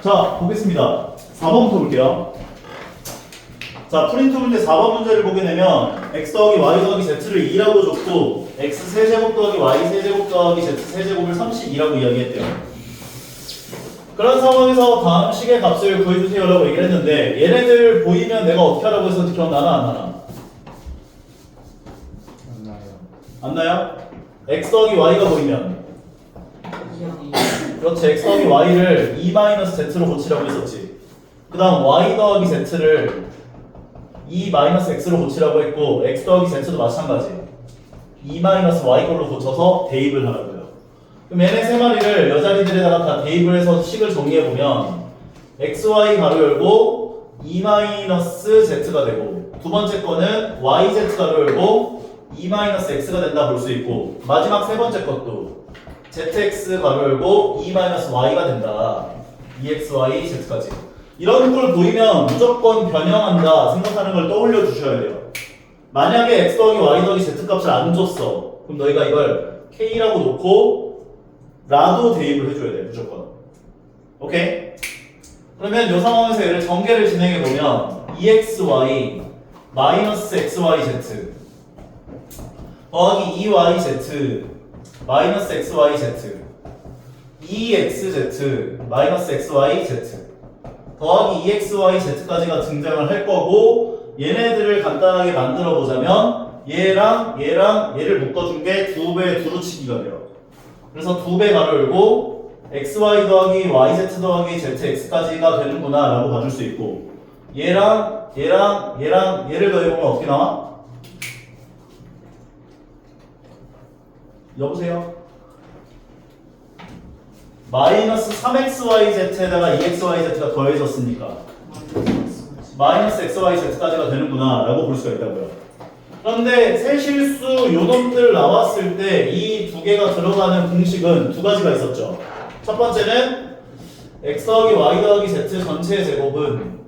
자, 보겠습니다. 4번부터 볼게요. 자, 프린트 문제 4번 문제를 보게 되면 x 더하기 y 더하기 z를 2라고 줬고 x 세제곱 더하기 y 세제곱 더하기 z 세제곱을 32라고 이야기했대요. 그런 상황에서 다음 식의 값을 구해주세요라고 얘기를 했는데 얘네들 보이면 내가 어떻게 하라고 해서 기억나나 안 나나? 안 나요. 안 나요? x 더하기 y가 보이면 그렇지, x 더하기 y를 2-z로 고치라고 했었지. 그 다음 y 더하기 z를 2-x로 고치라고 했고 x 더하기 z도 마찬가지 2-y 걸로 고쳐서 대입을 하라고요. 그럼 얘네 세 마리를 여자리들에다가 다 대입을 해서 식을 정리해보면 xy 가로 열고 2-z가 되고 두 번째 거는 yz 가로 열고 2-x가 된다 볼 수 있고 마지막 세 번째 것도 zx 가로 열고 2-y가 된다 2xy z까지. 이런 걸 보이면 무조건 변형한다 생각하는 걸 떠올려 주셔야 돼요. 만약에 x 더하기 y 더하기 z 값을 안 줬어. 그럼 너희가 이걸 k라고 놓고 라도 대입을 해줘야 돼 무조건. 오케이? 그러면 이 상황에서 얘를 전개를 진행해 보면 2xy 마이너스 xyz 더하기 2yz 마이너스 xyz 2xz 마이너스 xyz 더하기 2xyz까지가 등장을 할 거고 얘네들을 간단하게 만들어 보자면 얘랑 얘를 묶어준 게 2배 두루치기가 돼요. 그래서 2배 가로 열고 xy 더하기 yz 더하기 zx까지가 되는구나 라고 봐줄 수 있고 얘를 더해보면 어떻게 나와? 여보세요? 마이너스 3xyz에다가 2xyz가 더해졌으니까 마이너스 xyz까지가 되는구나 라고 볼 수가 있다고요. 그런데 세실수 요놈들 나왔을 때 이 두 개가 들어가는 공식은 두 가지가 있었죠. 첫 번째는 x 더하기 y 더하기 z 전체의 제곱은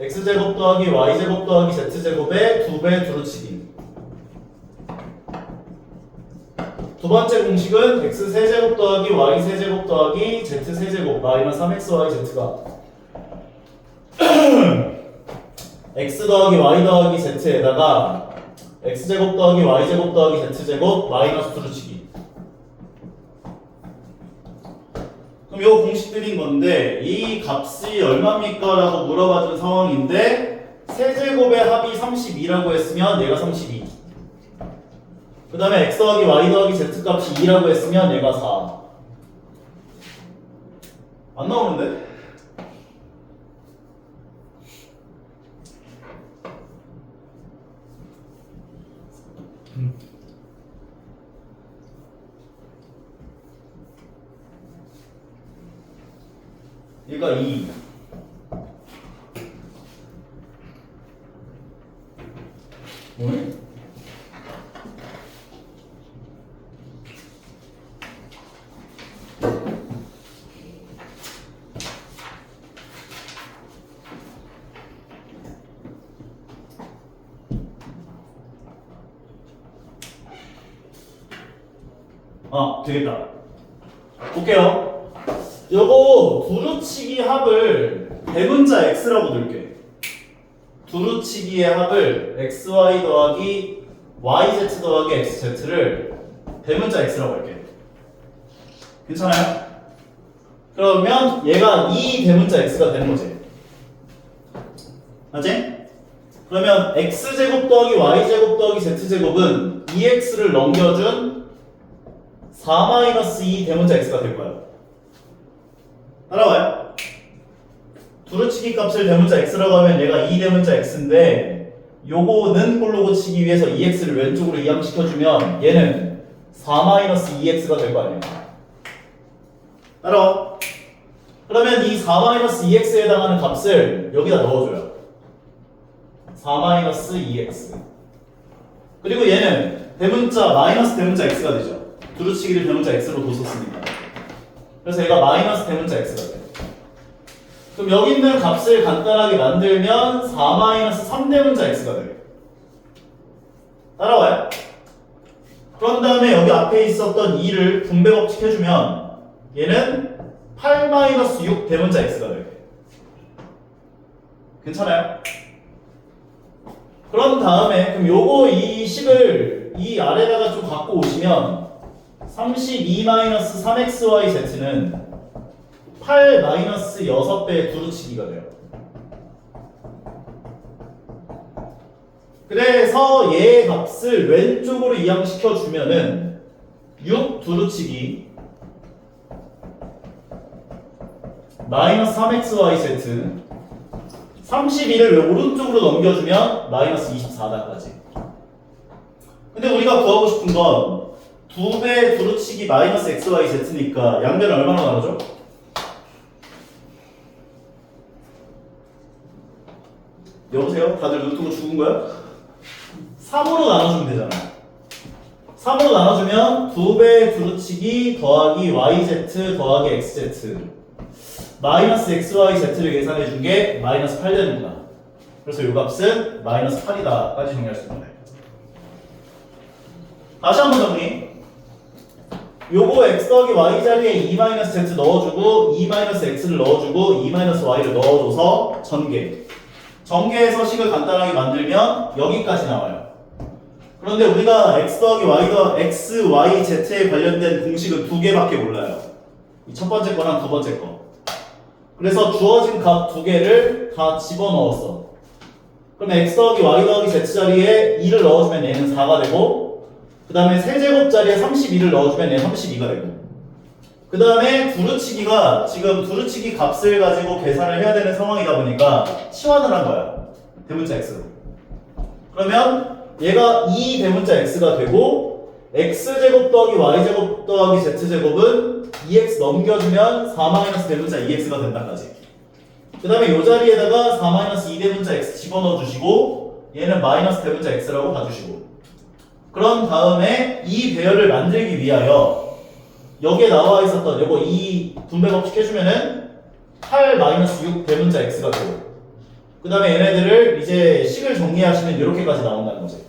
x제곱 더하기 y제곱 더하기 z제곱의 2배 두루치기. 두 번째 공식은 x 세제곱 더하기 y 세제곱 더하기 z 세제곱 마이너스 3xyz가 x 더하기 y 더하기 z에다가 x제곱 더하기 y제곱 더하기 z제곱 마이너스 두루치기. 그럼 요 공식들인 건데 이 값이 얼마입니까? 라고 물어봐준 상황인데 세제곱의 합이 32라고 했으면 얘가 32. 그 다음에 x 더하기 y 더하기 z 값이 2라고 했으면 얘가 4. 안 나오는데? 얘가 2. 뭐네? 아, 되겠다. 볼게요. 요거 두루치기 합을 대문자 x라고 둘게. 두루치기의 합을 xy 더하기 yz 더하기 xz를 대문자 x라고 할게. 괜찮아요? 그러면 얘가 2 대문자 x가 되는 거지. 맞지? 그러면 x제곱 더하기 y제곱 더하기 z제곱은 2x를 넘겨준 4-2 대문자 x가 될 거예요. 따라와요? 두루치기 값을 대문자 x라고 하면 얘가 2 대문자 x인데 요거는 꼴로 고치기 위해서 2x를 왼쪽으로 이항시켜주면 얘는 4-2x가 될 거 아니에요. 따라와. 그러면 이 4-2x에 해당하는 값을 여기다 넣어줘요. 4-2x. 그리고 얘는 대문자 마이너스 대문자 x가 되죠. 두루치기를 대문자 x로 뒀었으니까. 그래서 얘가 마이너스 대문자 x가 돼. 그럼 여기 있는 값을 간단하게 만들면 4-3 대문자 x가 돼. 따라와요? 그런 다음에 여기 앞에 있었던 2를 분배 법칙 해주면 얘는 8-6 대문자 x가 돼. 괜찮아요? 그런 다음에 그럼 요거 이 식을 이 아래다가 좀 갖고 오시면 32-3xyz는 8-6배의 두루치기가 돼요. 그래서 얘의 값을 왼쪽으로 이항시켜 주면은 6 두루치기 마이너스 3xyz 32를 오른쪽으로 넘겨주면 마이너스 24다까지. 근데 우리가 구하고 싶은 건 2배 두루치기 마이너스 xyz니까 양변을 얼마나 나누죠? 여보세요? 다들 눈 뜨고 죽은 거야? 3으로 나눠주면 되잖아. 3으로 나눠주면 2배 두루치기 더하기 yz 더하기 xz 마이너스 xyz를 계산해 준 게 마이너스 8 되는구나. 그래서 이 값은 마이너스 8이다 까지 정리할 수 있는 거예요. 다시 한번 정리. 요거 x 더하기 y 자리에 2-z 넣어주고 2-x를 넣어주고 2-y를 넣어줘서 전개. 전개해서 식을 간단하게 만들면 여기까지 나와요. 그런데 우리가 x 더하기 x, y, z에 관련된 공식은 2개밖에 몰라요. 이 첫 번째 거랑 두 번째 거. 그래서 주어진 값 2개를 다 집어넣었어. 그럼 x 더하기 y 더하기 z 자리에 2를 넣어주면 얘는 4가 되고 그 다음에 세제곱 자리에 32를 넣어주면 얘는 32가 되고 그 다음에 두루치기가 지금 두루치기 값을 가지고 계산을 해야 되는 상황이다 보니까 치환을 한 거야. 대문자 x로. 그러면 얘가 2 대문자 x가 되고 x제곱 더하기 y제곱 더하기 z제곱은 2x 넘겨주면 4 대문자 2x가 된다까지. 그 다음에 이 자리에다가 4 2 대문자 x 집어넣어 주시고 얘는 마이너스 대문자 x라고 봐주시고 그런 다음에 이 배열을 만들기 위하여 여기에 나와 있었던 요거 이 분배 법칙 해주면은 8-6 대문자 x가 되고 그 다음에 얘네들을 이제 식을 정리하시면 이렇게까지 나온다는 거지.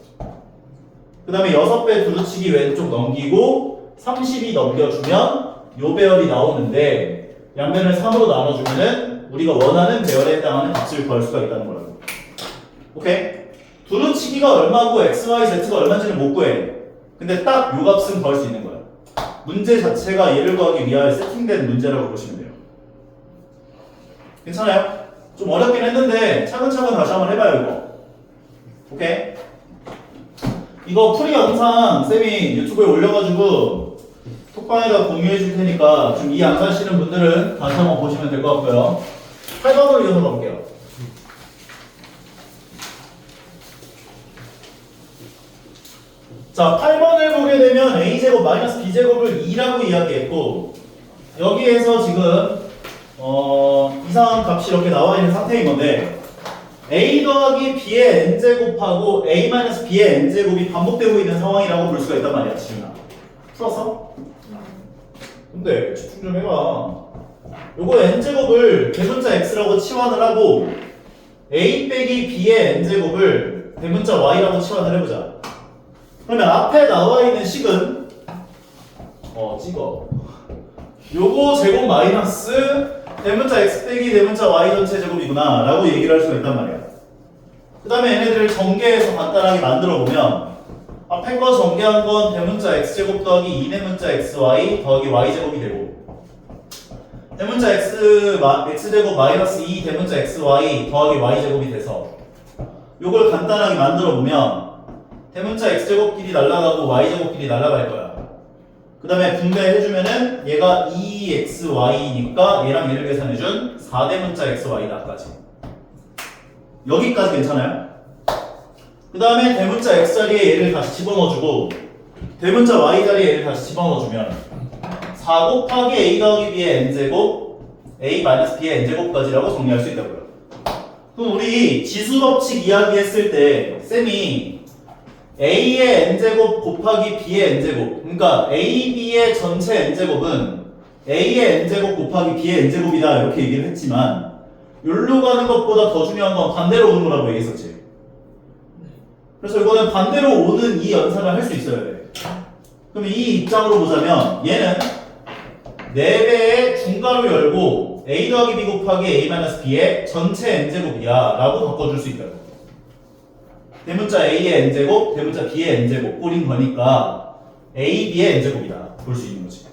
그 다음에 6배 두루치기 왼쪽 넘기고 32 넘겨주면 요 배열이 나오는데 양변을 3으로 나눠주면은 우리가 원하는 배열에 해당하는 값을 구할 수가 있다는 거라고. 오케이? 두루치기가 얼마고 x, y, z가 얼마인지는 못 구해. 근데 딱 요 값은 구할 수 있는 거야. 문제 자체가 얘를 구하기 위하여 세팅된 문제라고 보시면 돼요. 괜찮아요? 좀 어렵긴 했는데 차근차근 다시 한번 해봐요 이거. 오케이? 이거 풀이 영상 쌤이 유튜브에 올려가지고 톡방에다 공유해 줄 테니까 좀 이해 안 가시는 분들은 다시 한번 보시면 될 것 같고요. 8번으로 이어서 가볼게요. 자, 8번을 보게 되면 a제곱 마이너스 b제곱을 2라고 이야기했고 여기에서 지금 이상한 값이 이렇게 나와 있는 상태인 건데 a 더하기 b의 n제곱하고 a 마이너스 b의 n제곱이 반복되고 있는 상황이라고 볼 수가 있단 말이야. 지훈아 풀었어? 근데 집중 좀 해봐. 요거 n제곱을 대문자 x라고 치환을 하고 a 빼기 b의 n제곱을 대문자 y라고 치환을 해보자. 그러면 앞에 나와 있는 식은 찍어. 요거 제곱 마이너스 대문자 x 빼기 대문자 y 전체 제곱이구나 라고 얘기를 할 수가 있단 말이야. 그 다음에 얘네들을 전개해서 간단하게 만들어 보면 앞에 거 전개한 건 대문자 x제곱 더하기 2 대문자 xy 더하기 y제곱이 되고 대문자 x제곱 마이너스 2 대문자 xy 더하기 y제곱이 돼서 요걸 간단하게 만들어 보면 대문자 x제곱끼리 날아가고 y제곱끼리 날아갈 거야. 그 다음에 분배해주면은 얘가 2xy니까 얘랑 얘를 계산해준 4대문자 xy다까지. 여기까지 괜찮아요? 그 다음에 대문자 x 자리에 얘를 다시 집어넣어주고 대문자 y 자리에 얘를 다시 집어넣어주면 4 곱하기 a 더하기 b의 n제곱 a 마이너스 b의 n제곱까지라고 정리할 수 있다고요. 그럼 우리 지수법칙 이야기했을 때 쌤이 a의 n제곱 곱하기 b의 n제곱 그러니까 a, b의 전체 n제곱은 a의 n제곱 곱하기 b의 n제곱이다 이렇게 얘기를 했지만 여기로 가는 것보다 더 중요한 건 반대로 오는 거라고 얘기했었지. 그래서 이거는 반대로 오는 이 연산을 할 수 있어야 돼. 그럼 이 입장으로 보자면 얘는 4배의 중괄호 열고 a 더하기 b 곱하기 a 마이너스 b의 전체 n제곱이야 라고 바꿔줄 수 있다고. 대문자 a의 n제곱, 대문자 b의 n제곱 꼴인 거니까 a, b의 n제곱이다 볼 수 있는 거지.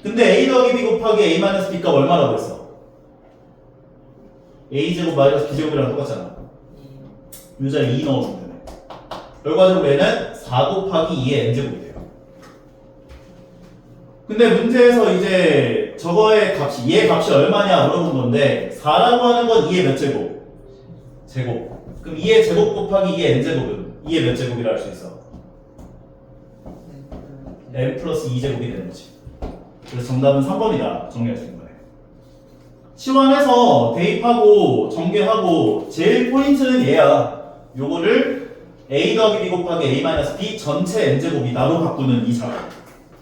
근데 a 더하기 b 곱하기 a 마이너스 b가 얼마라고 했어? a제곱 마이너스 b제곱이랑 똑같잖아. 이 자리에 2 넣어주면 되네. 결과적으로 얘는 4 곱하기 2의 n제곱이 돼요. 근데 문제에서 이제 저거의 값이, 얘의 값이 얼마냐 물어본 건데 4라고 하는 건 2의 몇 제곱? 제곱. 그럼 2의 제곱 곱하기 2의 n제곱은 2의 몇 제곱이라 할 수 있어? n 플러스 2제곱이 되는 거지. 그래서 정답은 3번이다 정리할 수 있는 거예요. 치환해서 대입하고 전개하고 제일 포인트는 얘야. 요거를 a 더하기 b 곱하기 a 마이너스 b 전체 n제곱이다로 바꾸는 이 작업.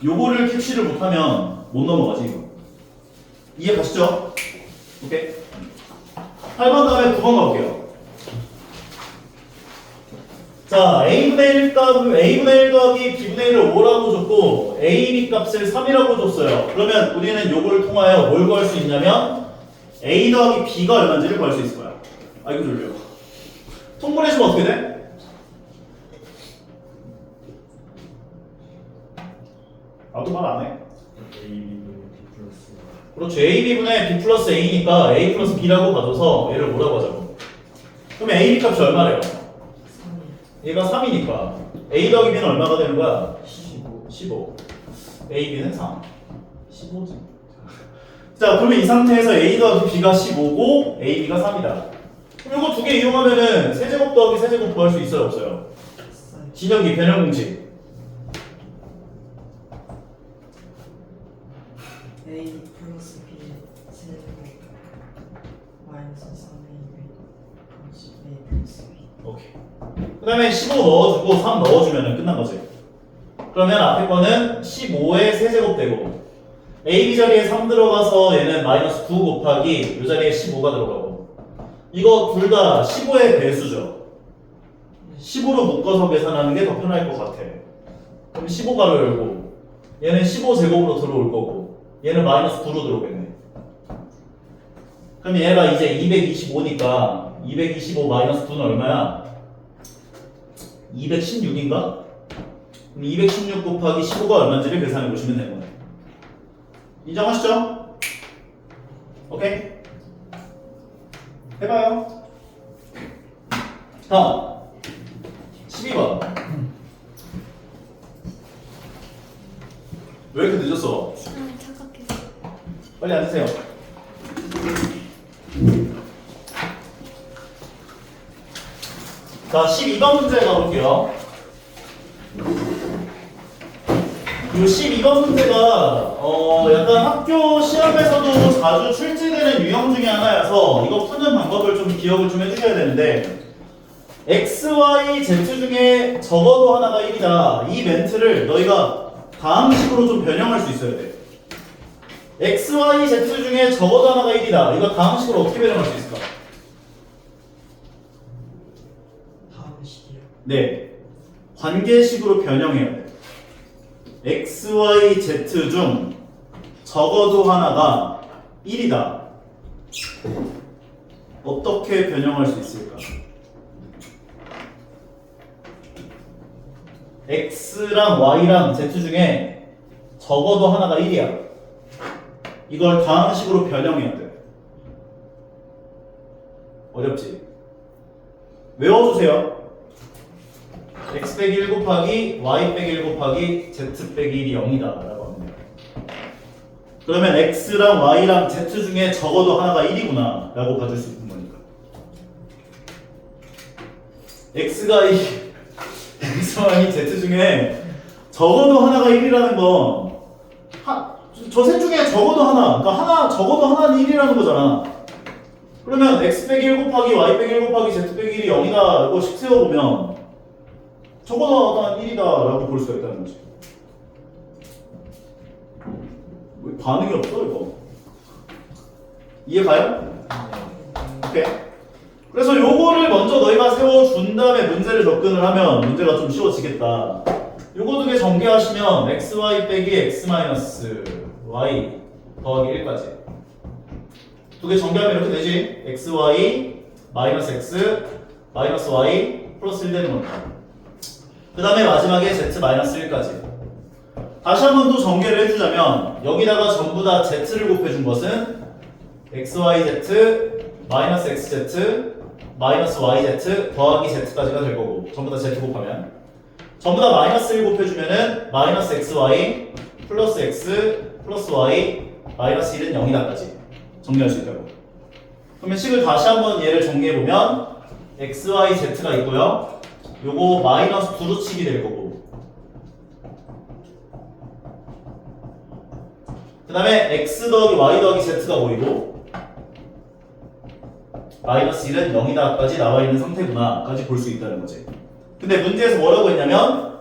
요거를 캡치를 못하면 못 넘어가지 이거. 이해 가시죠? 오케이. 8번 다음에 9번 가볼게요. 자, a분의 1 값을 a분의 1 더하기 b분의 1을 5라고 줬고 a, b 값을 3이라고 줬어요. 그러면 우리는 요거를 통하여 뭘 구할 수 있냐면 a 더하기 b가 얼마인지를 구할 수 있을 거야. 아이고 졸려. 통분해주면 어떻게 돼? 나도 말 안 해. 그렇죠. a, b분의 b 플러스 a니까 a 플러스 b라고 가져서 얘를 뭐라고 하자고. 그러면 a, b 값이 얼마래요? 얘가 3이니까 a 더하기 b는 얼마가 되는 거야? 15. a, b는 3. 15지. 자, 그러면 이 상태에서 a 더하기 b가 15고 a, b가 3이다. 그럼 이거 두 개 이용하면은 세제곱 더하기 세제곱 구할 수 있어요? 없어요? 진영기 변형 공식. a 플러스 b 세제곱 마이너스 3a 플러스 a 플러스 b. 오케이. 그 다음에 15 넣어주고 3 넣어주면 끝난 거지. 그러면 앞에 거는 15의 세제곱 되고 a, b 자리에 3 들어가서 얘는 마이너스 9 곱하기 이 자리에 15가 들어가고 이거 둘 다 15의 배수죠. 15로 묶어서 계산하는 게 더 편할 것 같아. 그럼 15가로 열고 얘는 15제곱으로 들어올 거고 얘는 마이너스 9로 들어오겠네. 그럼 얘가 이제 225니까 225 마이너스 9는 얼마야? 216인가? 그럼 216 곱하기 15가 얼마인지를 계산해 보시면 되는 거예요. 인정하시죠? 오케이? 해봐요. 다음 12번. 왜 이렇게 늦었어? 시간이 착각했어. 빨리 앉으세요. 자, 12번 문제 가볼게요. 이 12번 문제가 약간 학교 시험에서도 자주 출제되는 유형 중에 하나여서 이거 푸는 방법을 좀 기억을 좀 해주셔야 되는데 x, y, z 중에 적어도 하나가 1이다. 이 멘트를 너희가 다음 식으로 좀 변형할 수 있어야 돼. x, y, z 중에 적어도 하나가 1이다. 이거 다음 식으로 어떻게 변형할 수 있을까? 다음 식이요. 네, 관계식으로 변형해야 돼. x, y, z 중 적어도 하나가 1이다. 어떻게 변형할 수 있을까? x랑 y랑 z 중에 적어도 하나가 1이야. 이걸 다음 식으로 변형해야 돼. 어렵지? 외워주세요. x 빼기 1 곱하기 y 빼기 1 곱하기 z 빼기 1이 0이다 라고 합니다. 그러면 x랑 y랑 z 중에 적어도 하나가 1이구나 라고 봐줄 수 있는 거니까. x가 x, y, z 중에 적어도 하나가 1이라는 건 저 셋 중에 적어도 하나, 그러니까 적어도 하나는 1이라는 거잖아. 그러면 x 빼기 1 곱하기 y 빼기 1 곱하기 z 빼기 1이 0이다 라고 식 세워보면 적어도 하나 1이다 라고 볼 수가 있다는 거지. 왜 반응이 없어 이거? 이해 가요? 오케이. 그래서 요거를 먼저 너희가 세워준 다음에 문제를 접근을 하면 문제가 좀 쉬워지겠다. 요거 두 개 전개하시면 x, y 빼기 x 마이너스 y 더하기 1까지. 두 개 전개하면 이렇게 되지. xy 마이너스 x 마이너스 y 플러스 1 되는 겁니다. 그 다음에 마지막에 z 마이너스 1까지. 다시 한 번 더 전개를 해주자면 여기다가 전부 다 z를 곱해준 것은 xyz 마이너스 xz 마이너스 yz 더하기 z까지가 될 거고 전부 다 z 곱하면 전부 다 마이너스 1 곱해주면은 마이너스 xy 플러스 x 플러스 y 마이너스 1은 0이다까지 정리할 수 있다고. 그러면 식을 다시 한번 얘를 정리해보면 xyz가 있고요. 요거 마이너스 두루치기 될 거고 그 다음에 x 더하기 y 더하기 z가 보이고 마이너스 1은 0이다까지 나와 있는 상태구나 까지 볼 수 있다는 거지. 근데 문제에서 뭐라고 했냐면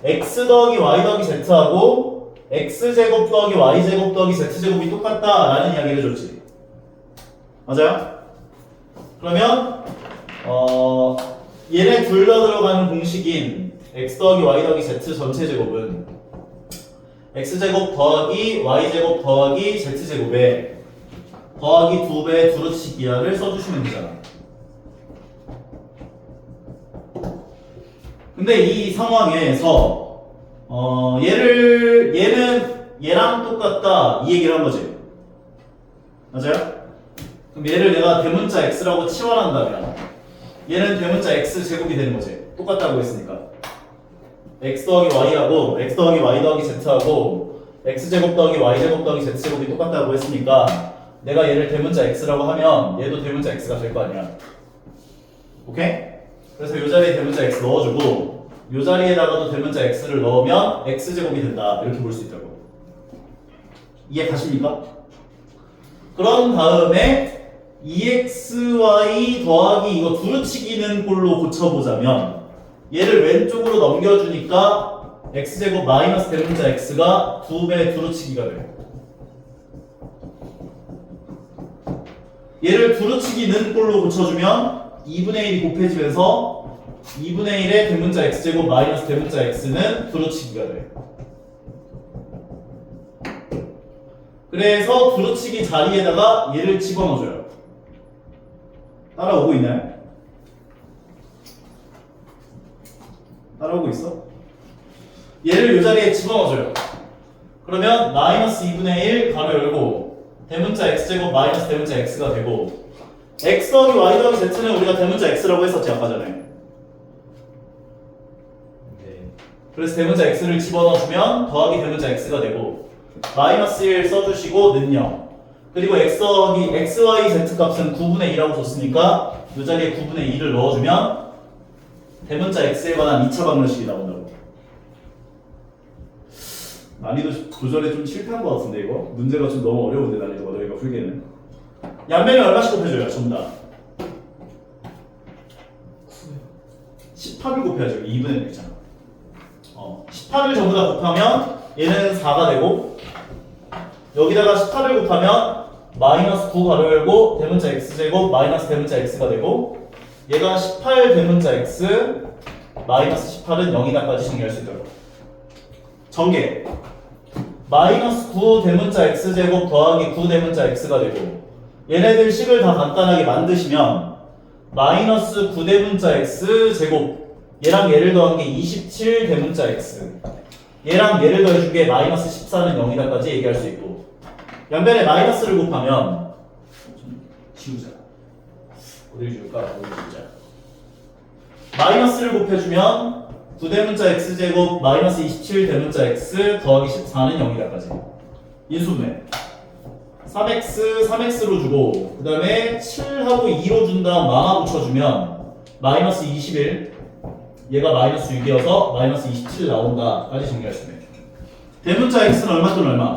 x 더하기 y 더하기 z하고 x제곱 더하기 y제곱 더하기 z제곱이 똑같다라는 이야기를 해줬지. 맞아요? 그러면 얘네 둘 다 들어가는 공식인 x 더하기 y 더하기 z 전체 제곱은 x제곱 더하기 y제곱 더하기 z제곱에 더하기 2배 두루치기 기하를 써주시면 되잖아. 근데 이 상황에서 얘는 얘랑 똑같다 이 얘기를 한 거지. 맞아요? 그럼 얘를 내가 대문자 x라고 치환한다면 얘는 대문자 x 제곱이 되는 거지. 똑같다고 했으니까 x 더하기 y하고 x 더하기 y 더하기 z하고 x 제곱 더하기 y 제곱 더하기 z 제곱이 똑같다고 했으니까 내가 얘를 대문자 x라고 하면 얘도 대문자 x가 될 거 아니야. 오케이? 그래서 이 자리에 대문자 x 넣어주고 이 자리에다가도 대문자 x를 넣으면 x제곱이 된다 이렇게 볼 수 있다고. 이해 가십니까? 그런 다음에 2xy 더하기 이거 두루치기는 꼴로 고쳐보자면 얘를 왼쪽으로 넘겨주니까 x제곱 마이너스 대문자 x가 2배 두루치기가 돼. 얘를 두루치기는 꼴로 고쳐주면 2분의 1이 곱해지면서 2분의 1의 대문자 x제곱 마이너스 대문자 x는 두루치기가 돼. 그래서 두루치기 자리에다가 얘를 집어넣어줘요. 따라오고 있나요? 따라오고 있어? 얘를 이 자리에 집어넣어줘요. 그러면 마이너스 2분의 1 가로 열고 대문자 x제곱 마이너스 대문자 x가 되고 x 더하기 y 더하기 z는 우리가 대문자 x라고 했었지 아까 전에. 네. 그래서 대문자 x를 집어넣어주면 더하기 대문자 x가 되고 마이너스 1 써주시고 는 0. 그리고 x 더하기 xy z 값은 9분의 2라고 줬으니까 이 자리에 9분의 2를 넣어주면 대문자 x에 관한 2차 방정식이 나온다고. 난이도 조절에 좀 실패한 것 같은데 이거? 문제가 좀 너무 어려운데 난이도가 너희가 풀기에는. 양면을 얼마씩 곱해줘요 전부 다? 18을 곱해야죠. 2분의 1 있잖아. 18을 전부 다 곱하면 얘는 4가 되고 여기다가 18을 곱하면 마이너스 9 가로 열고 대문자 x제곱 마이너스 대문자 x가 되고 얘가 18 대문자 x 마이너스 18은 0이다까지 정리할 수 있도록. 전개 마이너스 9 대문자 x제곱 더하기 9 대문자 x가 되고 얘네들 식을 다 간단하게 만드시면 마이너스 9 대문자 x제곱 얘랑 얘를 더한 게 27 대문자 x 얘랑 얘를 더해준 게 마이너스 14는 0이다까지 얘기할 수 있고 양변에 마이너스를 곱하면 좀 지우자. 어디를 지울까? 어디를 지우자. 마이너스를 곱해주면 9대문자 x제곱 마이너스 27 대문자 x 더하기 14는 0이다까지 인수분해 3x 3x로 주고 그 다음에 7하고 2로 준 다음 마마 붙여주면 마이너스 21 얘가 마이너스 6이어서 마이너스 27 나온다 까지 정리할 수 있네. 대문자 x는 얼마 또는 얼마?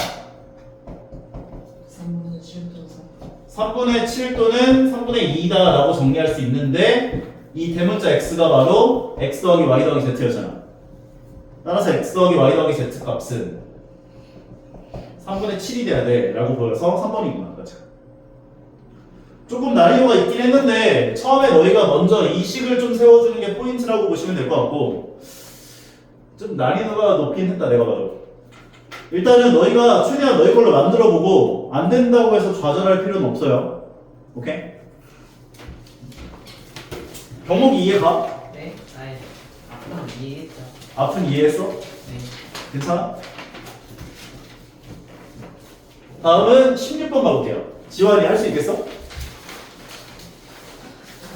3분의 7 또는 3분의 7 또는 3분의 2다 라고 정리할 수 있는데 이 대문자 x가 바로 x 더하기 y 더하기 z였잖아. 따라서 x 더하기 y 더하기 z 값은 3분의 7이 돼야 돼 라고 보여서 3번이구나. 맞아. 조금 난이도가 있긴 했는데 처음에 너희가 먼저 이 식을 좀 세워주는 게 포인트라고 보시면 될 것 같고 좀 난이도가 높긴 했다 내가 봐도. 일단은 너희가 최대한 너희 걸로 만들어보고 안 된다고 해서 좌절할 필요는 없어요. 오케이? 경목이 이해가? 네? 아니, 앞으로 이해했죠. 앞은 이해했어? 네. 괜찮아? 다음은 16번 가볼게요. 지환이 할 수 있겠어?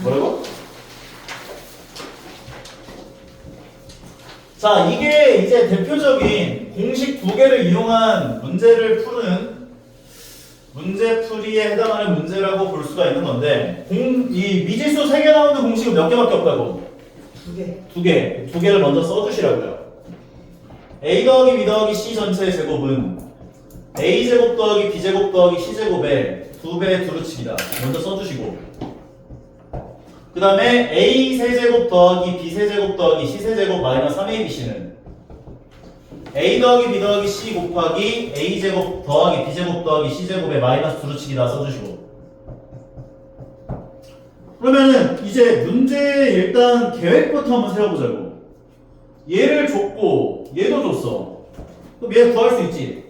뭐라고? 자, 이게 이제 대표적인 공식 두 개를 이용한 문제를 푸는 문제풀이에 해당하는 문제라고 볼 수가 있는 건데, 이 미지수 3개 나오는 공식은 몇 개밖에 없다고? 2개. 두 개를 먼저 써주시라고요. a 더하기 b 더하기 c 전체의 제곱은 a 제곱 더하기 b 제곱 더하기 c 제곱의 2배의 두루치기다. 먼저 써주시고, 그 다음에 a 세제곱 더하기 b 세제곱 더하기 c 세제곱 마이너스 3abc는 a 더하기 b 더하기 c 곱하기 a 제곱 더하기 b 제곱 더하기 c 제곱의 마이너스 두루치기다 써주시고. 그러면은 이제 문제 일단 계획부터 한번 세워보자고. 얘를 줬고 얘도 줬어. 그럼 얘 구할 수 있지.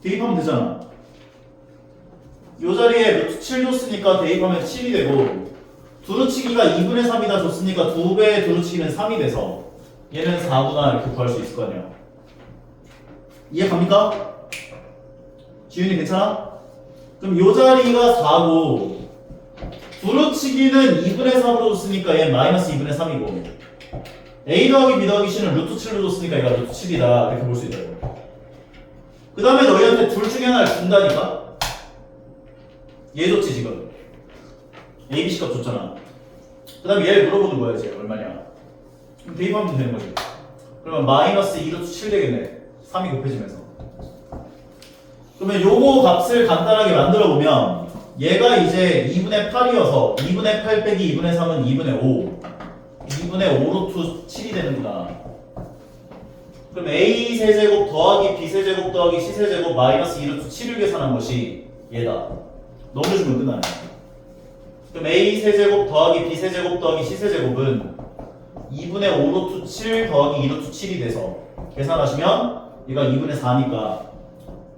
대입하면 되잖아. 요 자리에 루트 7 줬으니까 대입하면 7이 되고, 두루치기가 2분의 3이다 줬으니까 2배의 두루치기는 3이 돼서 얘는 4구나 이렇게 구할 수 있을 거 아니야. 이해 갑니까? 지윤이 괜찮아? 그럼 요 자리가 4고 두루치기는 2분의 3으로 줬으니까 얘는 마이너스 2분의 3이고, a 더하기 b 더하기 c는 루트 7로 줬으니까 얘가 루트 7이다 이렇게 볼 수 있다고. 그 다음에 너희한테 둘 중에 하나를 준다니까? 얘 줬지 지금. a, b, c 값 줬잖아. 그 다음에 얘를 물어보는 거야 이제 얼마냐. 그럼 대입하면 되는 거지. 그러면 마이너스 2루트 7 되겠네. 3이 곱해지면서. 그러면 요거 값을 간단하게 만들어 보면 얘가 이제 2분의 8이어서 2분의 8 빼기 2분의 3은 2분의 5. 2분의 5루트 7이 되는구나. 그럼 a 세제곱 더하기 b 세제곱 더하기 c 세제곱 마이너스 2루트 7을 계산한 것이 얘다. 넘겨주면 끝나네. 그럼 a 세제곱 더하기 b 세제곱 더하기 c 세제곱은 2분의 5루트 7 더하기 2루트 7이 돼서 계산하시면 얘가 2분의 4니까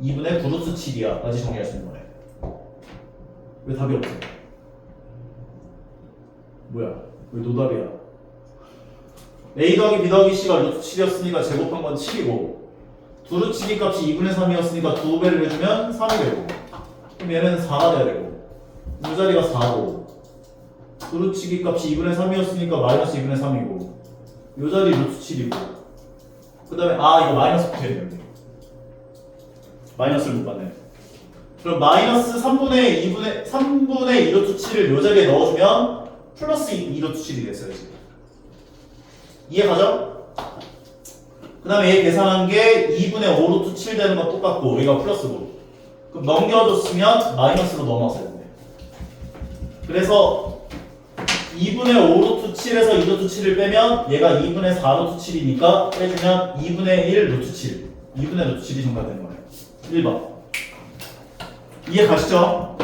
2분의 9루트 7이야 까지 정리할 수 있는 거네. 왜 답이 없어? 뭐야? 왜 노답이야? a 더하기 b 더하기 c가 루트 7이었으니까 제곱한 건 7이고, 두루치기 값이 2분의 3이었으니까 2배를 해주면 3이 되고, 그럼 얘는 4가 돼야 되고, 이 자리가 4고, 두루치기 값이 2분의 3이었으니까 마이너스 2분의 3이고, 이 자리 루트 7이고, 그 다음에 이거 마이너스 붙여야 되는데 마이너스를 못 받네. 그럼 마이너스 3분의 2 루트 7을 이 자리에 넣어주면 플러스 2 루트 7이 됐어요 지금. 이해 가죠? 그 다음에 얘 계산한 게 2분의 5 루트 7 되는 건 똑같고 얘가 플러스고, 그럼 넘겨줬으면 마이너스로 넘어왔어야 되는데, 그래서 2분의 5 루트 7에서 2 루트 7을 빼면 얘가 2분의 4 루트 7이니까 빼주면 2분의 1 루트 7, 2분의 루트 7이 정답되는 거예요. 1번 이해 가시죠?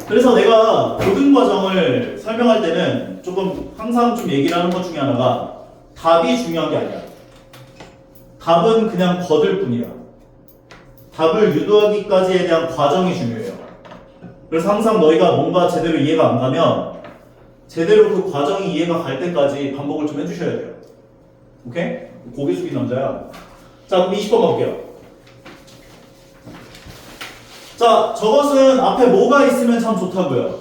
그래서 내가 고등 과정을 설명할 때는 조금 항상 좀 얘기를 하는 것 중에 하나가 답이 중요한 게 아니야. 답은 그냥 거들 뿐이야. 답을 유도하기까지에 대한 과정이 중요해요. 그래서 항상 너희가 뭔가 제대로 이해가 안 가면 제대로 그 과정이 이해가 갈 때까지 반복을 좀 해주셔야 돼요. 오케이? 고개 숙인 남자야. 자, 그럼 20번 가볼게요. 자, 저것은 앞에 뭐가 있으면 참 좋다고요?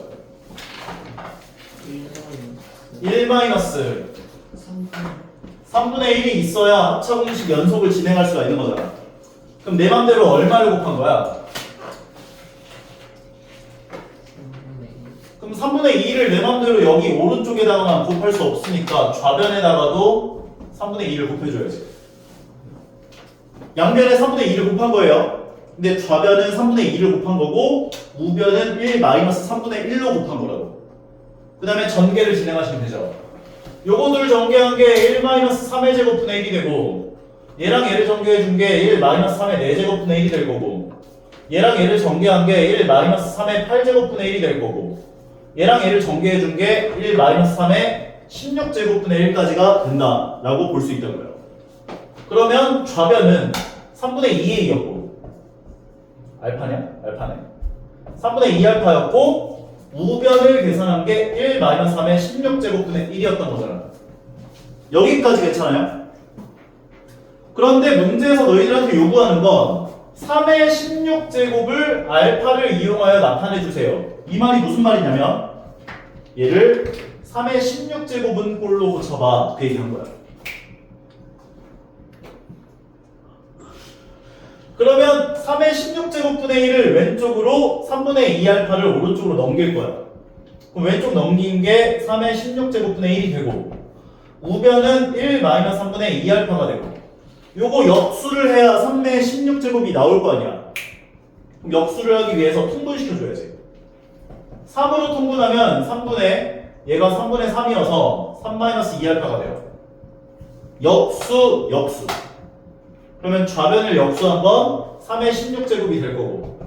1 마이너스 3분의 1이 있어야 합차공식 연속을 진행할 수가 있는 거잖아. 그럼 내 맘대로 얼마를 곱한 거야? 그럼 3분의 2를 내 맘대로 여기 오른쪽에다가만 곱할 수 없으니까 좌변에다가도 3분의 2를 곱해줘야지. 양변에 3분의 2를 곱한 거예요. 근데 좌변은 3분의 2를 곱한 거고 우변은 1 마이너스 3분의 1로 곱한 거라고. 그 다음에 전개를 진행하시면 되죠. 요거들 전개한 게 1 마이너스 3의 제곱분의 1이 되고, 얘랑 얘를 전개해 준 게 1 마이너스 3의 4제곱분의 1이 될 거고, 얘랑 얘를 전개한 게 1 마이너스 3의 8제곱분의 1이 될 거고, 얘랑 얘를 전개해 준 게 1 마이너스 3의 16제곱분의 1까지가 된다라고 볼 수 있다고요. 그러면 좌변은 3분의 2에 이겼고 알파냐? 알파네. 3분의 2 알파였고 우변을 계산한 게 1 마이너스 3의 16제곱분의 1이었던 거잖아. 여기까지 괜찮아요? 그런데 문제에서 너희들한테 요구하는 건 3의 16제곱을 알파를 이용하여 나타내 주세요. 이 말이 무슨 말이냐면 얘를 3의 16제곱은 꼴로 고쳐봐. 그 얘기한 거야. 그러면 3의 16제곱분의 1을 왼쪽으로 3분의 2알파를 오른쪽으로 넘길 거야. 그럼 왼쪽 넘긴 게 3의 16제곱분의 1이 되고 우변은 1 마이너스 3분의 2알파가 되고 요거 역수를 해야 3의 16제곱이 나올 거 아니야. 그럼 역수를 하기 위해서 통분시켜줘야지. 3으로 통분하면 3분의 얘가 3분의 3이어서 3 마이너스 2알파가 돼요. 역수 역수. 그러면 좌변을 역수한 건 3의 16제곱이 될 거고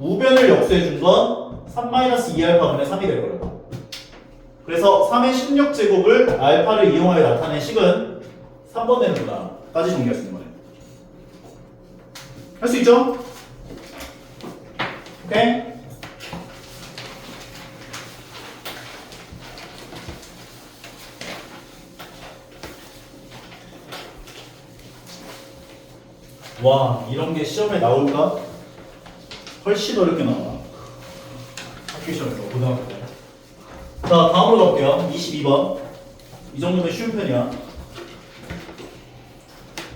우변을 역수해준 건 3 마이너스 2알파분의 3이 될 거예요. 그래서 3의 16제곱을 알파를 이용하여 나타낸 식은 3번 되는구나 까지 정리할 수 있는 거예요. 할 수 있죠? 오케이? 와, 이런 게 시험에 나올까? 훨씬 어렵게 나와. 학교 시험에서, 고등학교 때. 자, 다음으로 갈게요. 22번. 이 정도면 쉬운 편이야.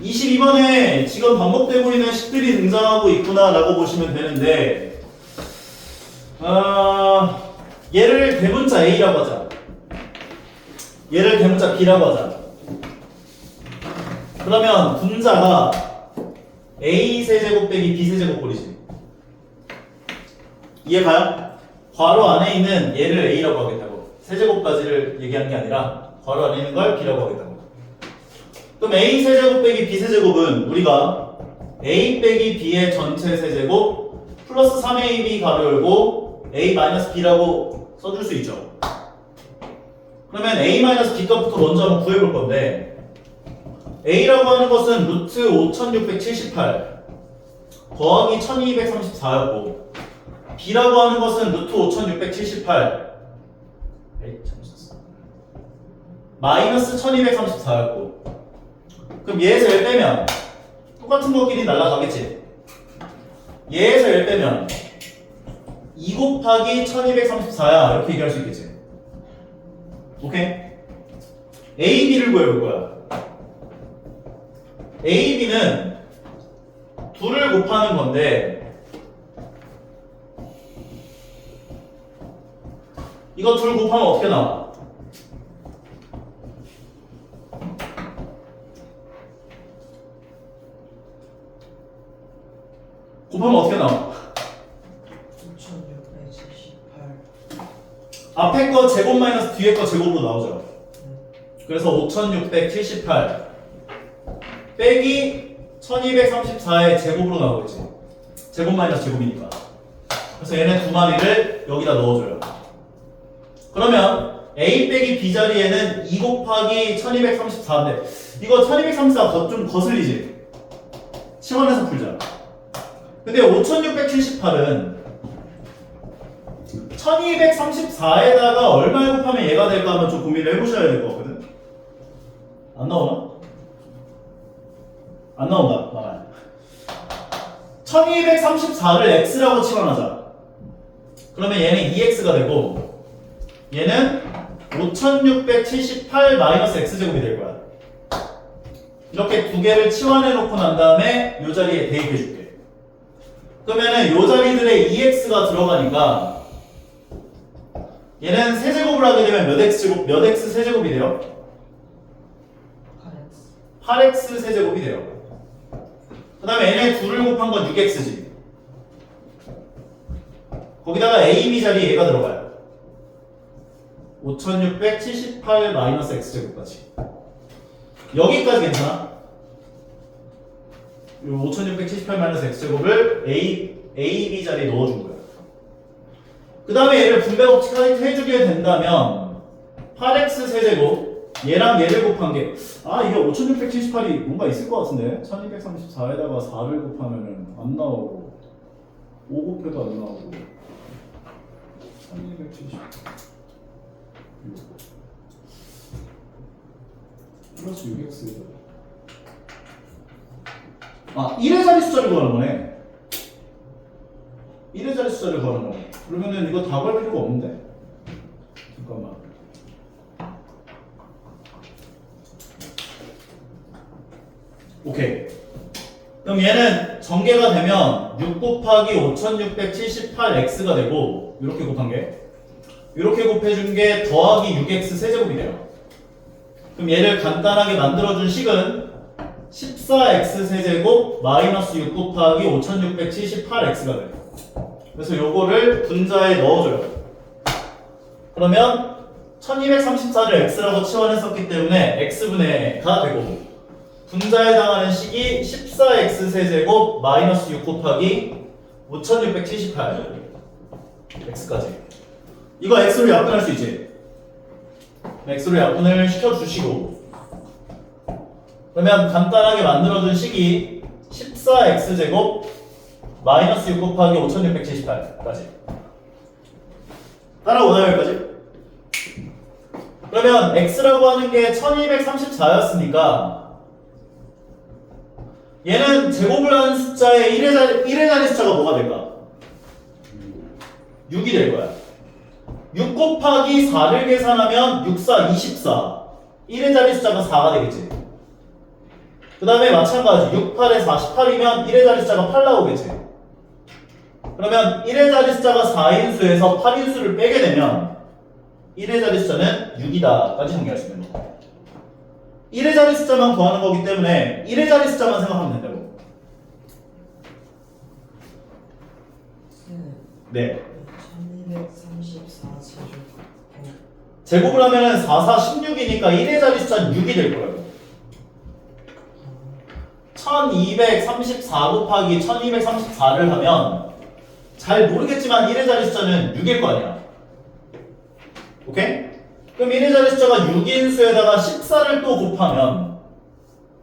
22번에 지금 반복되고 있는 식들이 등장하고 있구나 라고 보시면 되는데 얘를 대문자 A라고 하자. 얘를 대문자 B라고 하자. 그러면 분자가 A 세제곱 빼기 B 세제곱 꼴이지. 이해가요? 괄호 안에 있는 얘를 A라고 하겠다고. 세제곱까지를 얘기한 게 아니라 괄호 안에 있는 걸 B라고 하겠다고. 그럼 A 세제곱 빼기 B 세제곱은 우리가 A 빼기 B의 전체 세제곱 플러스 3AB 가로 열고 A 마이너스 B라고 써줄 수 있죠. 그러면 A 마이너스 B 값부터 먼저 한번 구해볼 건데 A라고 하는 것은 루트 5678 더하기 1234였고 B라고 하는 것은 루트 5678 마이너스 1234였고 그럼 얘에서 1 빼면 똑같은 것끼리 날아가겠지. 얘에서 1 빼면 2 곱하기 1234야 이렇게 얘기할 수 있겠지. 오케이? A, B를 구해볼 거야. A, B는 둘을 곱하는 건데 이거 둘 곱하면 어떻게 나와? 곱하면 어떻게 나와? 5678 앞에 거 제곱 마이너스 뒤에 거 제곱으로 나오죠. 그래서 5678 빼기 1234의 제곱으로 나오겠지. 제곱 마이너스 제곱이니까. 그래서 얘네 두 마리를 여기다 넣어줘요. 그러면 A 빼기 B 자리에는 2 곱하기 1234인데 이거 1234 좀 거슬리지? 치환해서 풀자. 근데 5678은 1234에다가 얼마 곱하면 얘가 될까 하면 좀 고민을 해보셔야 될 것 같거든? 안 나오나? 안 나온다. 나와요. 1234를 x라고 치환하자. 그러면 얘는 2x가 되고 얘는 5678 마이너스 x제곱이 될 거야. 이렇게 두 개를 치환해 놓고 난 다음에 이 자리에 대입해 줄게. 그러면은 이 자리들에 2x가 들어가니까 얘는 세제곱을 하게 되면 몇 x제곱, 몇 x 세제곱이 돼요? 8x 세제곱이 돼요. 그 다음에 얘네 둘을 곱한 건 6x지. 거기다가 a, b 자리에 얘가 들어가요. 5678 마이너스 x제곱까지. 여기까지 괜찮아? 5678 마이너스 x제곱을 a, b 자리에 넣어준 거야. 그 다음에 얘를 분배 법칙 해주게 된다면 8x 세제곱 얘랑 얘를 곱한 게 이게 5678이 뭔가 있을 것 같은데 1234에다가 4를 곱하면은 안 나오고 5 곱해도 안 나오고 1270 플러스 6x 1의 자리 숫자를 구하는 거네. 1의 자리 숫자를 구하는 거네. 그러면은 이거 다 구할 필요가 없는데? 잠깐만. 오케이. 그럼 얘는 전개가 되면 6 곱하기 5678x가 되고 이렇게 곱한 게 이렇게 곱해준 게 더하기 6x 세제곱이 돼요. 그럼 얘를 간단하게 만들어준 식은 14x 세제곱 마이너스 6 곱하기 5678x가 돼요. 그래서 요거를 분자에 넣어줘요. 그러면 1234를 x라고 치환했었기 때문에 x분의 가 되고 분자에 해당하는 식이 14x 세제곱 마이너스 6 곱하기 5678 x까지. 이거 x로 약분할 수 있지? x로 약분을 시켜주시고 그러면 간단하게 만들어준 식이 14x 제곱 마이너스 6 곱하기 5678까지 따라오나요 여기까지? 그러면 x라고 하는 게 1234였으니까 얘는 제곱을 하는 숫자의 1의 자리 숫자가 뭐가 될까? 6이 될 거야. 6 곱하기 4를 계산하면 6, 4, 24 1의 자리 숫자가 4가 되겠지. 그 다음에 마찬가지 6, 8에 48이면 1의 자리 숫자가 8 나오겠지. 그러면 1의 자리 숫자가 4인수에서 8인수를 빼게 되면 1의 자리 숫자는 6이다 까지 정리할 수 있는 거야. 1의 자리 숫자만 구하는 거기 때문에 1의 자리 숫자만 생각하면 된다고. 네. 1234 제곱을 하면은 4, 4, 16이니까 1의 자리 숫자는 6이 될 거예요. 1234 곱하기 1234를 하면 잘 모르겠지만 1의 자리 숫자는 6일 거 아니야. 오케이? 그럼 1의 자리 숫자가 6인수에다가 14를 또 곱하면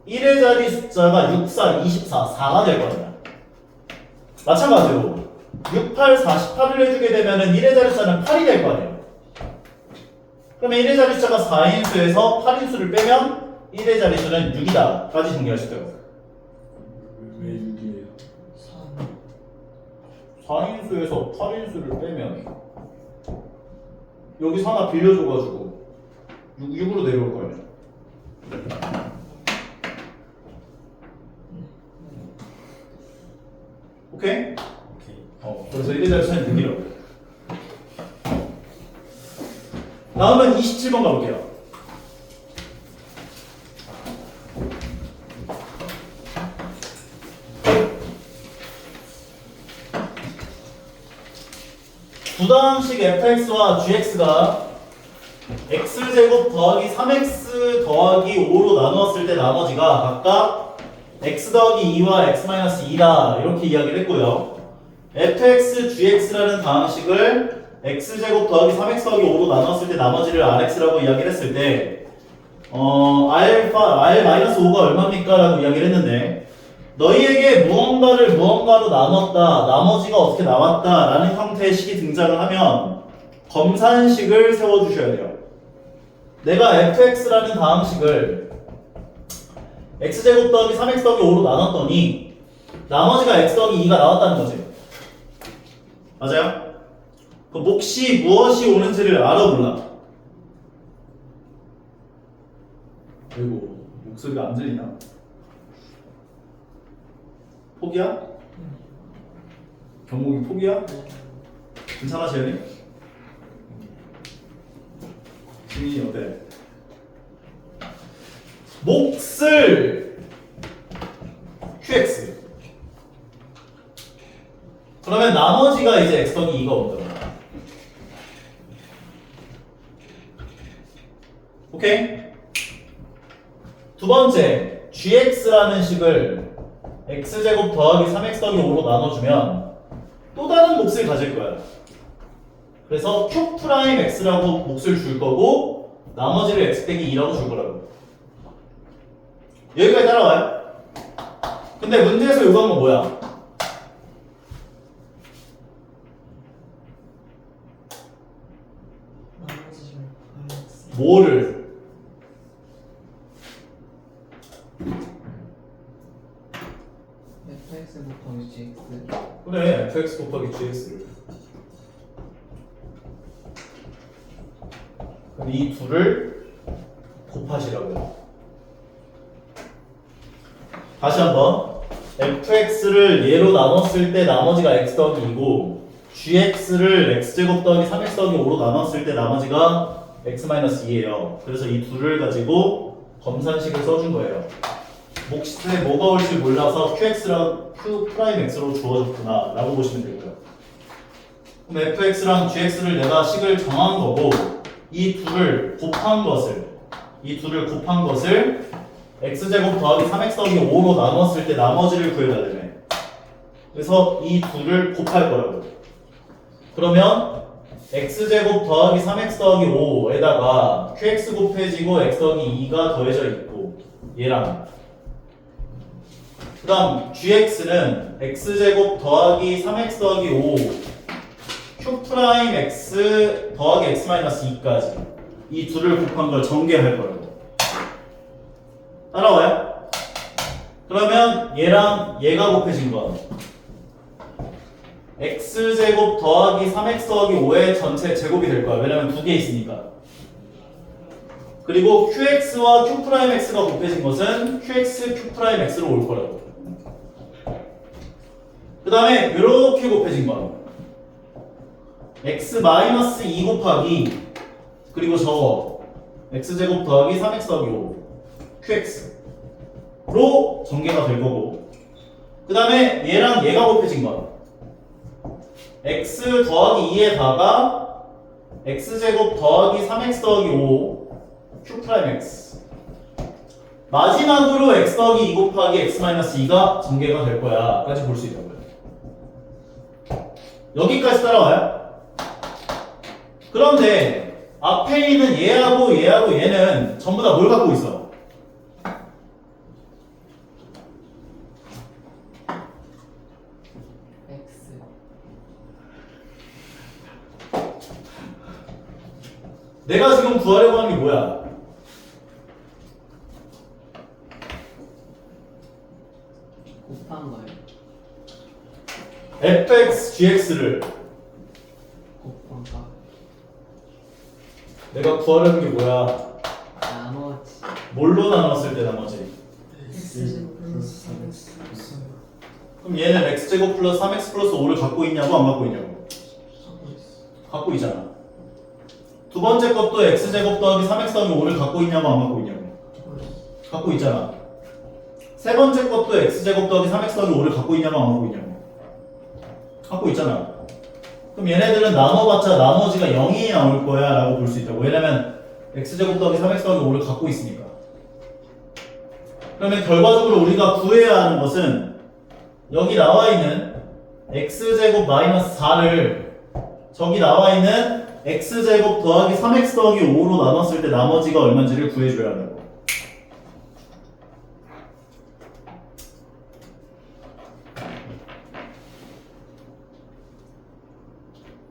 1의 자리 숫자가 6, 4, 24, 4가 될 거야. 마찬가지로 6, 8, 48을 해주게 되면은 1의 자리 숫자는 8이 될 거 아니에요. 그러면 1의 자리 숫자가 4인수에서 8인수를 빼면 1의 자리 수는 6이다 까지 정리할 수 있어요. 왜 6이에요? 4인수에서 8인수를 빼면 여기서 하나 빌려줘가지고 6으로 내려올 거예요. 오케이? 그래서 1의 자리 수는 6이라고. 다음은 27번 가볼게요. 부당식 fx와 gx가 x제곱 더하기 3x 더하기 5로 나누었을 때 나머지가 각각 x 더하기 2와 x-2다 이렇게 이야기를 했고요. fx, gx라는 다항식을 x제곱 더하기 3x 더하기 5로 나눴을 때 나머지를 rx라고 이야기를 했을 때 r-5가 얼마입니까? 라고 이야기를 했는데 너희에게 무언가를 무언가로 나눴다, 나머지가 어떻게 나왔다 라는 형태의 식이 등장을 하면 검산식을 세워주셔야 돼요. 내가 fx라는 다항식을 x제곱 더하기 3x 더하기 5로 나눴더니 나머지가 x 더하기 2가 나왔다는 거지. 맞아요? 그 몫이 무엇이 오는지를 알아 몰라? 아이고 목소리가 안 들리나? 포기야? 경목이 포기야? 괜찮아 재현이? 지민이 어때? 몫을 qx 그러면 나머지가 이제 x 더하기 2가 온다. 오케이? 두 번째 gx라는 식을 x제곱 더하기 3x 더하기 5로 나눠주면 또 다른 몫을 가질 거야. 그래서 q'x라고 몫을 줄 거고 나머지를 x 빼기 2라고 줄 거라고. 여기까지 따라와요? 근데 문제에서 요구한 건 뭐야? 나머지를 마이너스 뭐를? fx 곱하기 gx. 그래, fx 곱하기 gx를. 그럼 이 둘을 곱하시라고요. 다시 한번 fx를 얘로 나눴을 때 나머지가 x 더하기 2고 gx를 x제곱 더하기 3x 더하기 5로 나눴을 때 나머지가 x 마이너스 2예요. 그래서 이 둘을 가지고 검산식을 써준 거예요. 몫에 뭐가 올지 몰라서 qx랑 q'x로 주어졌구나 라고 보시면 되고요. 그럼 fx랑 gx를 내가 식을 정한 거고 이 둘을 곱한 것을 x제곱 더하기 3x 더하기 5로 나눴을 때 나머지를 구해달라며. 그래서 이 둘을 곱할 거라고. 그러면 x제곱 더하기 3x 더하기 5에다가 qx 곱해지고 x 더하기 2가 더해져 있고 얘랑 그 다음 gx는 x제곱 더하기 3x 더하기 5 q 프라임 x 더하기 x 마이너스 2까지 이 둘을 곱한 걸 전개할 거라고. 따라와요? 그러면 얘랑 얘가 곱해진 건 x제곱 더하기 3x 더하기 5의 전체 제곱이 될 거야. 왜냐면 두 개 있으니까. 그리고 qx와 q'x가 곱해진 것은 qx, q'x로 올 거라고. 그 다음에 이렇게 곱해진 건 x 마이너스 2 곱하기 그리고 저거 x제곱 더하기 3x 더하기 5 qx로 전개가 될 거고 그 다음에 얘랑 얘가 곱해진 건 x 더하기 2에다가 x제곱 더하기 3x 더하기 5 q'x 마지막으로 x 더하기 2 곱하기 x 마이너스 2가 전개가 될 거야 까지 볼 수 있다고요. 여기까지 따라와요? 그런데 앞에 있는 얘하고 얘는 전부 다 뭘 갖고 있어? x. 내가 지금 구하려고 하는 게 뭐야? 곱한 거예요. fx, gx를 곱한 거. 내가 구하려는 게 뭐야? 나머지. 뭘로 나눴을 때 나머지? x제곱 플러스 3x 그럼 얘는 x제곱 플러스 3x 플러스 5를 갖고 있냐고 안 갖고 있냐고? 하고 있어. 갖고 있잖아. 두 번째 것도 x제곱 더하기 3x 더하기 5를 갖고 있냐고 안 갖고 있냐고? 하고 있어. 갖고 있잖아. 세 번째 것도 x제곱 더하기 3x 더하기 5를 갖고 있냐고 안 갖고 있냐고? 갖고 있잖아. 그럼 얘네들은 나눠봤자 나머지가 0이 나올 거야 라고 볼 수 있다고. 왜냐면 x제곱 더하기 3x 더하기 5를 갖고 있으니까. 그러면 결과적으로 우리가 구해야 하는 것은 여기 나와 있는 x제곱 마이너스 4를 저기 나와 있는 x제곱 더하기 3x 더하기 5로 나눴을 때 나머지가 얼마인지를 구해줘야 한다고.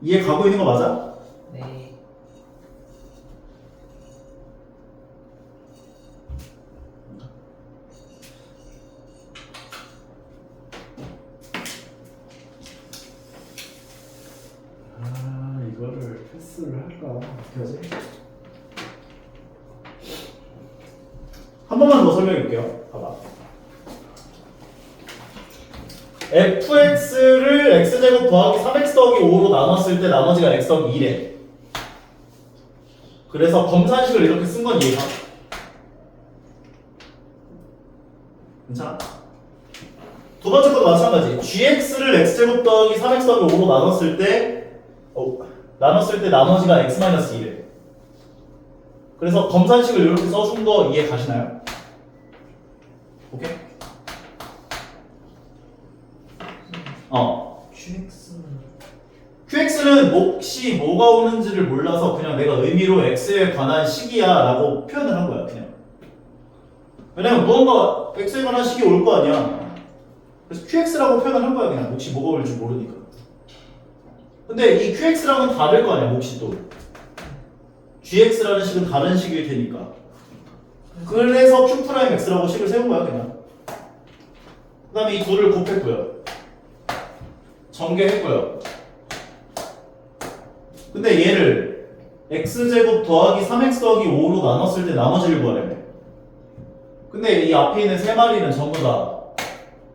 이해 가고 있는 거 맞아? 네. 아 이거를 패스를 할까 어떻게 하지? 한 번만 더 설명해 볼게요. 봐봐. fx를 x제곱 더하기 3x 더하기 5로 나눴을 때 나머지가 x 더하기 2래. 그래서 검산식을 이렇게 쓴 건 이해가? 괜찮아? 두 번째 것도 마찬가지. gx를 x제곱 더하기 3x 더하기 5로 나눴을 때 나머지가 x 마이너스 2래. 그래서 검산식을 이렇게 써준 거 이해 가시나요? 오케이? qx는 qx는 x는 몫이 뭐가 오는지를 몰라서 그냥 내가 의미로 x에 관한 식이야 라고 표현을 한 거야 그냥. 왜냐면 무언가 x에 관한 식이 올 거 아니야. 그래서 qx라고 표현을 한 거야 그냥 몫이 뭐가 올지 모르니까. 근데 이 qx랑은 다를 거 아니야 몫이 또. gx라는 식은 다른 식일 테니까. 그래서 q'x라고 식을 세운 거야 그냥. 그 다음에 이 둘을 곱했고요. 전개했고요. 근데 얘를 x제곱 더하기 3x 더하기 5로 나눴을 때 나머지를 구하래. 근데 이 앞에 있는 세 마리는 전부 다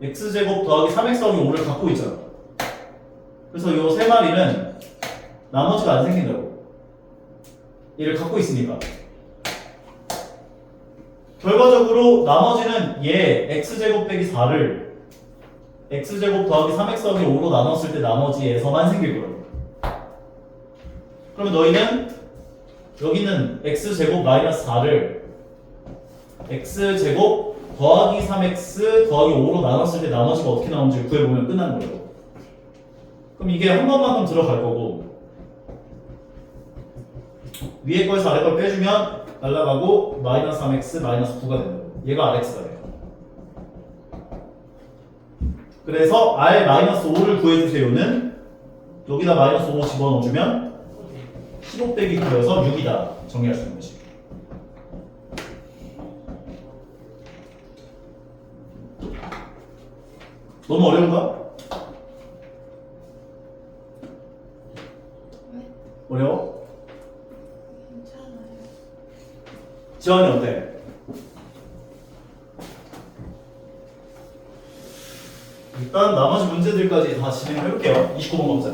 x제곱 더하기 3x 더하기 5를 갖고 있잖아. 그래서 이 세 마리는 나머지가 안 생긴다고. 얘를 갖고 있으니까. 결과적으로 나머지는 얘 x제곱 빼기 4를 x제곱 더하기 3x 더하기 5로 나눴을 때 나머지에서만 생길 거예요. 그러면 너희는 여기는 x제곱 마이너스 4를 x제곱 더하기 3x 더하기 5로 나눴을 때 나머지가 어떻게 나오는지 구해보면 끝나는 거예요. 그럼 이게 한 번만큼 들어갈 거고 위에 거에서 아래 걸 빼주면 날라가고 마이너스 3x 마이너스 9가 된다고. 얘가 rx가 돼요. 그래서 r 마이너스 5를 구해주세요는 여기다 마이너스 5 집어넣어주면 15 빼기 9여서 6이다 정리할 수 있는 거지. 너무 어려운가? 네? 어려워? 괜찮아요. 지원이 어때? 일단 나머지 문제들까지 다 진행을 해볼게요. 29번 검사.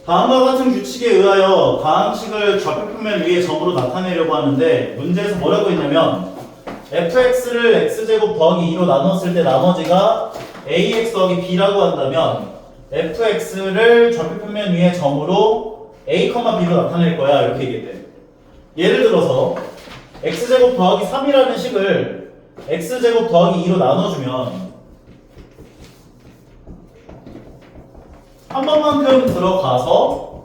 다음과 같은 규칙에 의하여 다항식을 좌표표면 위에 점으로 나타내려고 하는데 문제에서 뭐라고 했냐면 fx를 x제곱 더하기 2로 나눴을 때 나머지가 ax 더하기 b라고 한다면 fx를 좌표표면 위에 점으로 a, b로 나타낼 거야 이렇게 얘기했대. 예를 들어서 x제곱 더하기 3이라는 식을 x제곱 더하기 2로 나눠주면 한 번만큼 들어가서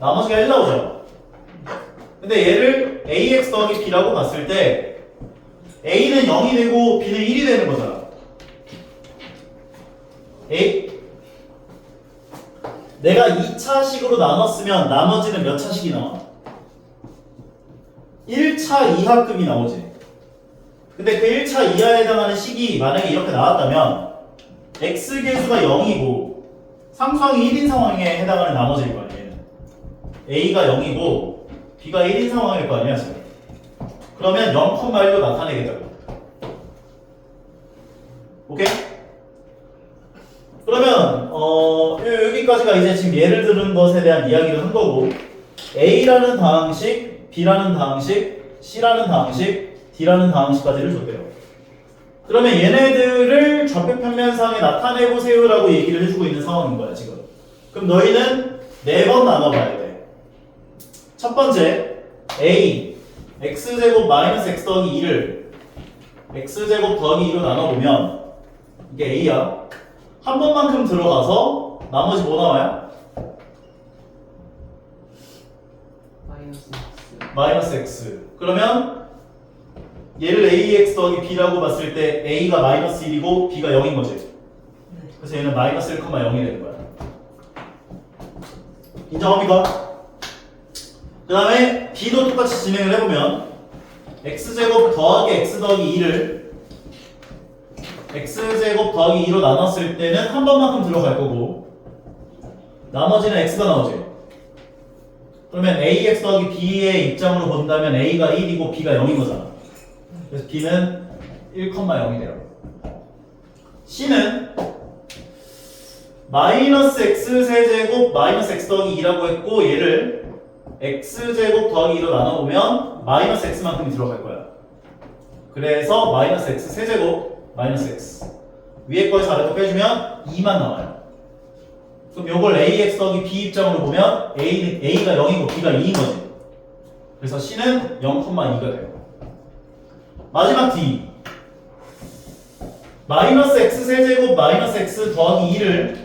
나머지가 1 나오죠. 근데 얘를 ax 더하기 b라고 봤을 때 a는 0이 되고 b는 1이 되는 거잖아. 내가 2차식으로 나눴으면 나머지는 몇 차식이 나와? 1차 이하급이 나오지. 근데 그 1차 이하에 해당하는 식이 만약에 이렇게 나왔다면 x계수가 0이고 상수항이 1인 상황에 해당하는 나머지일 거 아니에요. a가 0이고 b가 1인 상황일 거 아니야 지금. 그러면 0,1로 나타내겠다고. 오케이? 그러면 여기까지가 이제 지금 예를 들은 것에 대한 이야기를 한 거고 a라는 다항식, b라는 다항식, c라는 다항식, d라는 다항식까지를 줬대요. 그러면 얘네들을 좌표평면상에 나타내보세요라고 얘기를 해주고 있는 상황인 거야 지금. 그럼 너희는 4번 나눠봐야 돼. 첫 번째 a x제곱 마이너스 x 더하기 2를 x제곱 더하기 2로 나눠보면 이게 a야. 한 번만큼 들어가서 나머지 뭐 나와요? 마이너스 x. 그러면 얘를 ax 더하기 b라고 봤을 때 a가 마이너스 1이고 b가 0인 거지. 그래서 얘는 마이너스 1,0이 되는 거야. 인정합니까? 그 다음에 b도 똑같이 진행을 해보면 x제곱 더하기 x 더하기 2를 x제곱 더하기 2로 나눴을 때는 한 번만큼 들어갈 거고 나머지는 x가 나오지. 그러면 ax 더하기 b의 입장으로 본다면 a가 1이고 b가 0인 거잖아. 그래서 b는 1,0이 돼요. c는 마이너스 x 세제곱 마이너스 x 더하기 2라고 했고 얘를 x제곱 더하기 2로 나눠보면 마이너스 x만큼이 들어갈 거야. 그래서 마이너스 x 세제곱 마이너스 x 위에 거에서 아래 거 빼주면 2만 나와요. 그럼 요걸 ax 더하기 b 입장으로 보면 a가 0이고 b가 2인 거지. 그래서 c는 0,2가 돼요. 마지막 d 마이너스 x 세제곱 마이너스 x 더하기 2를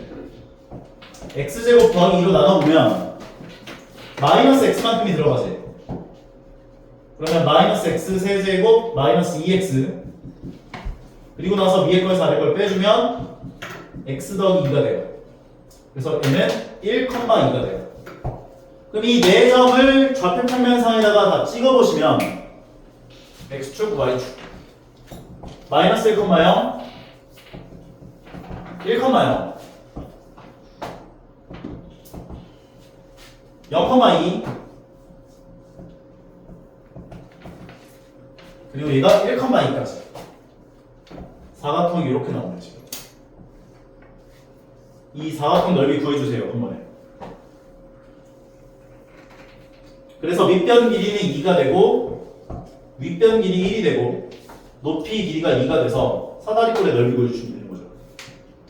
x제곱 더하기 2로 나눠보면 마이너스 x만큼이 들어가지. 그러면 마이너스 x 세제곱 마이너스 2x 그리고 나서 위에 거에서 아래 걸 빼주면 x 더하기 2가 돼요. 그래서 얘는 1,2가 돼요. 그럼 이 네 점을 좌표 평면상에다가 다 찍어보시면 x축, y축 마이너스 1,0 1,0 0,2 그리고 얘가 1,2까지 사각형이 이렇게 나오네 지금. 이 사각형 넓이 구해주세요 한 번에. 그래서 밑변 길이는 2가 되고 윗변 길이 1이 되고 높이 길이가 2가 돼서 사다리꼴의 넓이 구해주시면 되는 거죠.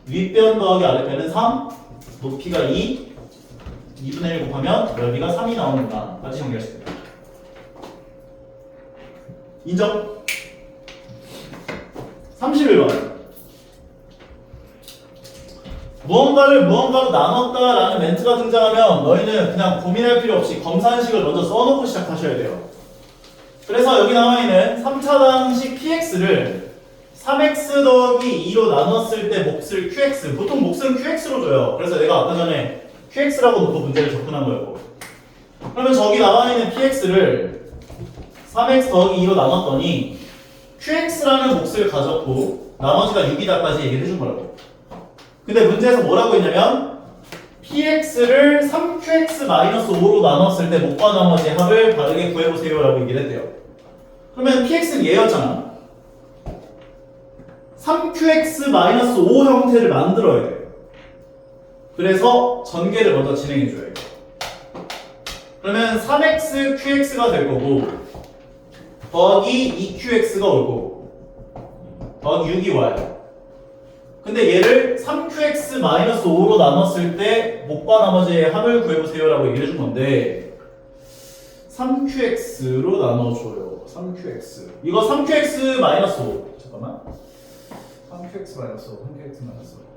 윗변 더하기 아랫변은 3, 높이가 2, 2분의 1 곱하면 넓이가 3이 나오는구나 까지 정리하십니다. 인정? 31번 무언가를 무언가로 나눴다라는 멘트가 등장하면 너희는 그냥 고민할 필요 없이 검산식을 먼저 써놓고 시작하셔야 돼요. 그래서 여기 나와있는 3차당식 px를 3x 더하기 2로 나눴을 때 몫을 qx 보통 몫은 qx로 줘요. 그래서 내가 아까 전에 qx라고 놓고 문제를 접근한 거였고 그러면 저기 나와있는 px를 3x 더하기 2로 나눴더니 qx라는 몫을 가졌고 나머지가 6이다까지 얘기를 해준 거라고. 근데 문제에서 뭐라고 했냐면 px를 3qx-5로 나눴을 때 몫과 나머지 합을 바르게 구해보세요 라고 얘기를 했대요. 그러면 px는 얘였잖아. 3qx-5 형태를 만들어야 돼요. 그래서 전개를 먼저 진행해줘야 돼요. 그러면 3x qx가 될 거고 더하기 2qx가 올 거고 더하기 6이 와요. 근데 얘를 3qx-5로 나눴을 때 몫과 나머지의 합을 구해보세요 라고 얘기를 해준 건데 3qx로 나눠줘요. 3qx 이거 3qx-5 잠깐만 3qx-5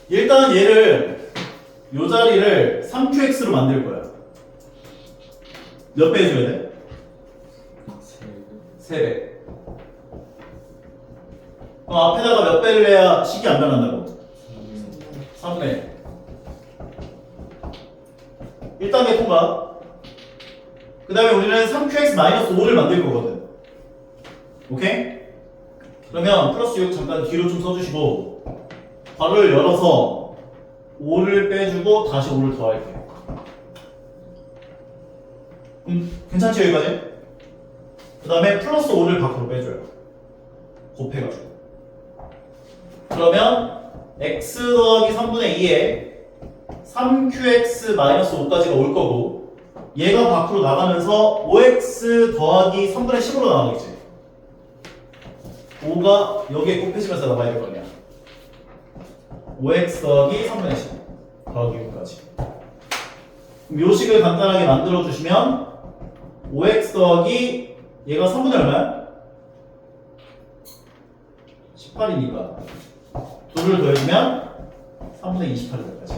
일단 얘를 요 자리를 3qx로 만들 거야. 몇 배 해줘야 돼? 3배. 그럼 앞에다가 몇 배를 해야 식이 안 변한다고? 3분의 1. 1단계 통과. 그 다음에 우리는 3qx-5를 만들 거거든. 오케이? 그러면 플러스 6 잠깐 뒤로 좀 써주시고 괄호를 열어서 5를 빼주고 다시 5를 더할게요. 괜찮지 여기까지? 그 다음에 플러스 5를 밖으로 빼줘요. 곱해가지고. 그러면 x 더하기 3분의 2에 3qx-5까지가 올 거고 얘가 밖으로 나가면서 5x 더하기 3분의 10으로 나가겠지. 5가 여기에 곱해지면서 나가야 될 거 아니야. 5x 더하기 3분의 10 더하기 6까지. 그럼 요 식을 간단하게 만들어 주시면 5x 더하기 얘가 3분의 얼마야? 18이니까 2를 더해주면 3분의 28이 될까지.